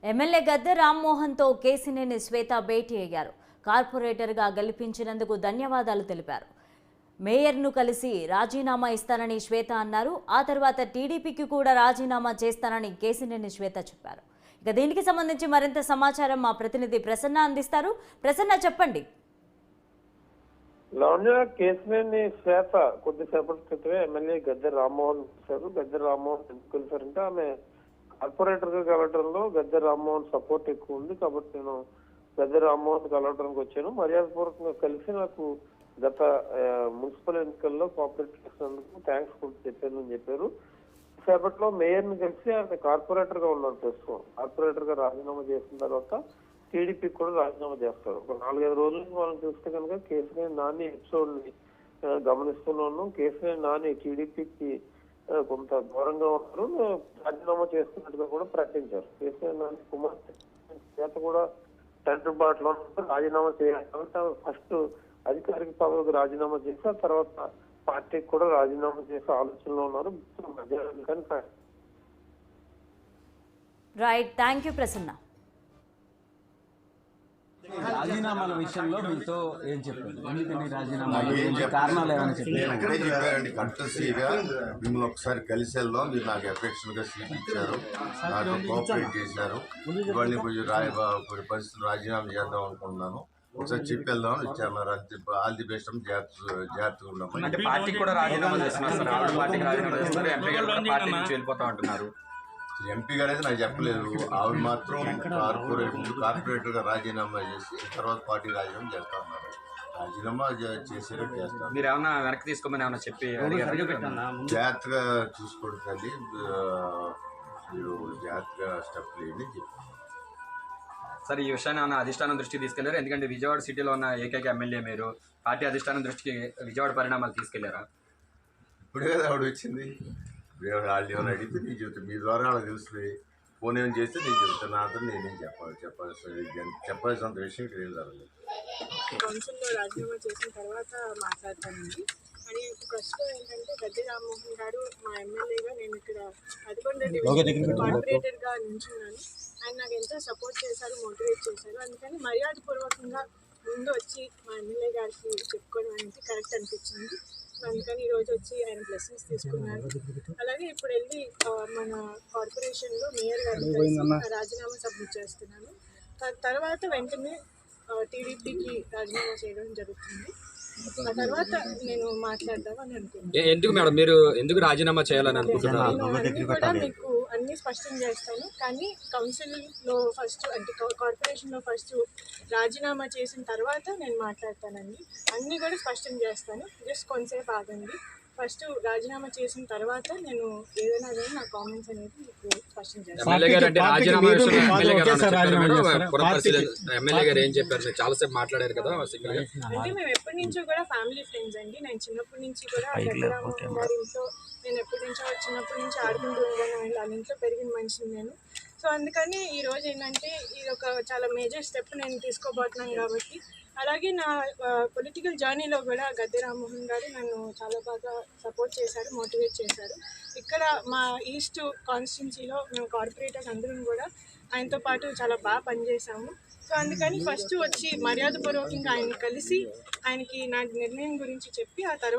MLA గద్దె రామ్మోహన్తో కేసినేని శ్వేత భేటీ అయ్యారు. కార్పొరేటర్గా గెలిపించినందుకు ధన్యవాదాలు తెలిపారు. మేయర్ను కలిసి రాజీనామా ఇస్తానని శ్వేత అన్నారు. ఆ తర్వాత టీడీపీకి కూడా రాజీనామా చేస్తానని కేసినేని శ్వేత చెప్పారు. ఇక దీనికి సంబంధించి మరింత సమాచారం మా ప్రతినిధి ప్రసన్న అందిస్తారు. ప్రసన్న, చెప్పండి. కేసినేని శ్వేత కొద్దిసేపటి క్రితమే ఎమ్మెల్యే గద్దె రామ్మోహన్ వచ్చారు. గద్దె రామ్మోహన్ ఎందుకు కలిసారంటే ఆమె కార్పొరేటర్ గా కలవటంలో గద్దె రామ్మోహన్ సపోర్ట్ ఎక్కువ ఉంది, కాబట్టి నేను గద్దె రామ్మోహన్ కలవడానికి వచ్చాను. మర్యాదపూర్వకంగా కలిసి నాకు గత మున్సిపల్ ఎన్నికల్లో కోఆపరేట్ చేసినందుకు థ్యాంక్స్ కూడా చెప్పానని చెప్పారు. సేపట్లో మేయర్ ని కలిసి ఆయన కార్పొరేటర్ గా ఉన్నారు. ప్రస్తుతం కార్పొరేటర్ గా రాజీనామా చేసిన తర్వాత టీడీపీకి కూడా రాజీనామా చేస్తారు. ఒక 4-5 రోజుల నుంచి మనం చూస్తే కనుక కేసినేని నాని ఎపిసోడ్ ని గమనిస్తున్నాను. కేసినేని నాని టీడీపీకి కొంత దూరంగా ఉన్నారు, రాజీనామా చేస్తున్నట్టుగా కూడా ప్రకటించారు. కేసినేని నాని కుమార్తె చేత కూడా తండ్రి బాటలో రాజీనామా చేయాలి కాబట్టి ఫస్ట్ అధికారిక పదవికి రాజీనామా చేసి ఆ తర్వాత పార్టీకి కూడా రాజీనామా చేసే ఆలోచనలో ఉన్నారు. Right, thank you Prasanna. రాజీనామాల విషయంలో మీతో ఏం చెప్పారు? ఎందుకని రాజీనామాలు కారణాలు ఏమైనా చెప్పారండి? కంటెస్టీగా మిమ్మల్ని ఒకసారి కలిసి వెళ్దాం, మీరు నాకు ఎఫెక్షన్ గా సీట్ ఇచ్చారు, నాకు కోఆపరేట్ చేశారు, ఇవన్నీ కొన్ని పరిస్థితులు రాజీనామా చేద్దాం అనుకున్నాను, ఒకసారి చెప్పి వెళ్దాం ఇచ్చారు. అంతే, ఆల్ ది బెస్ట్ అని జాగ్రత్తగా ఉన్నాం. అంటే పార్టీకి కూడా రాజీనామా చేస్తున్నారు, పార్టీకి రాజీనామా చేస్తున్నారు, ఎంపీ గారు కూడా పార్టీ నుంచి వెళ్ళిపోతా అంటున్నారు. ఎంపీ గారు అయితే నాకు చెప్పలేదు, ఆవిడ మాత్రం కార్పొరేటర్ గా రాజీనామా చేసి తర్వాత పార్టీ రాజీనామా చేస్తా ఉన్నారు. రాజీనామా చేసేటట్టు చేస్తారు. మీరు ఏమన్నా వెనక్కి తీసుకోమని ఏమన్నా చెప్పి జాగ్రత్తగా చూసుకోవడానికి మీరు జాగ్రత్తగా స్టెప్ లేని చెప్పారు. సరే, ఈ విషయాన్ని ఏమన్నా అధిష్టానం దృష్టికి తీసుకెళ్లారు? ఎందుకంటే విజయవాడ సిటీలో ఉన్న ఏకైక ఎమ్మెల్యే మీరు, పార్టీ అధిష్టానం దృష్టికి విజయవాడ పరిణామాలు తీసుకెళ్లారా? ఇప్పుడే కదా ఆవిడ వచ్చింది, వాళ్ళు ఏమైనా అడిగితే నేను చెబుతాను, మీ ద్వారా వాళ్ళకి తెలుస్తుంది. ఫోన్ ఏమైనా చేస్తే నేను చెబుతాను, నా అందరూ నేనేం చెప్పాల్సినంత విషయం ఇక్కడ ఏం జరగలేదు. కౌన్సిల్లో రాజీనామా చేసిన తర్వాత మాట్లాడతానండి. అని ప్రశ్న ఏంటంటే, గద్దె రామ్మోహన్ గారు మా ఎమ్మెల్యేగా నేను ఇక్కడ 11 కార్పొరేటర్గా నిల్చున్నాను. ఆయన నాకు ఎంతో సపోర్ట్ చేశారు, మోటివేట్ చేశారు. అందుకని మర్యాదపూర్వకంగా ముందు వచ్చి మా ఎమ్మెల్యే గారికి చెప్పుకోవడం అనేది కరెక్ట్ అనిపించింది. అందుకని ఈరోజు వచ్చి ఆయన బ్లెస్సింగ్స్ తీసుకున్నారు. అలాగే ఇప్పుడు వెళ్ళి మన కార్పొరేషన్లో మేయర్ గారికి రాజీనామా సబ్మిట్ చేస్తున్నాను. తర్వాత వెంటనే టీడీపీకి రాజీనామా చేయడం జరుగుతుంది. ఆ తర్వాత నేను మాట్లాడదామని అనుకుంటున్నాను. ఎందుకు మేడం మీరు ఎందుకు రాజీనామా చేయాలని అనుకుంటున్నారు? కూడా మీకు అన్ని స్పష్టం చేస్తాను, కానీ కౌన్సిల్లో ఫస్ట్ అంటే కార్పొరేషన్లో ఫస్ట్ రాజీనామా చేసిన తర్వాత నేను మాట్లాడతానండి. అన్నీ కూడా స్పష్టం చేస్తాను, జస్ట్ కొంతసేపు ఆగండి. ఫస్ట్ రాజీనామా చేసిన తర్వాత నేను ఏదైనా కానీ నా కామెంట్స్ అనేది మీకు స్పష్టం చేస్తాను. ఎమ్మెల్యే గారు ఏం చెప్పారు? చాలాసేపు మాట్లాడారు కదా. అంటే మేము ఎప్పటి నుంచో కూడా ఫ్యామిలీ ఫ్రెండ్స్ అండి. నేను చిన్నప్పటి నుంచి కూడా గద్దెరామ్మోహన్ గారి ఇంట్లో నేను ఎప్పటి నుంచో చిన్నప్పటి నుంచి ఆడుకుంటూ ఉన్నాను. వాళ్ళ ఇంట్లో పెరిగిన మనిషిని నేను. సో అందుకని ఈరోజు ఏంటంటే ఇది ఒక చాలా మేజర్ స్టెప్ నేను తీసుకోబోతున్నాను కాబట్టి. అలాగే నా పొలిటికల్ జర్నీలో కూడా గద్దె రామ్మోహన్ గారు నన్ను చాలా బాగా సపోర్ట్ చేశారు, మోటివేట్ చేశారు. ఇక్కడ మా ఈస్ట్ కాన్స్టిట్యున్సీలో మేము కార్పొరేటర్స్ అందరం కూడా ఆయనతో పాటు చాలా బాగా పనిచేసాము. సో అందుకని ఫస్ట్ వచ్చి మర్యాదపూర్వకంగా ఆయన్ని కలిసి ఆయనకి నా నిర్ణయం గురించి చెప్పి ఆ తర్వాత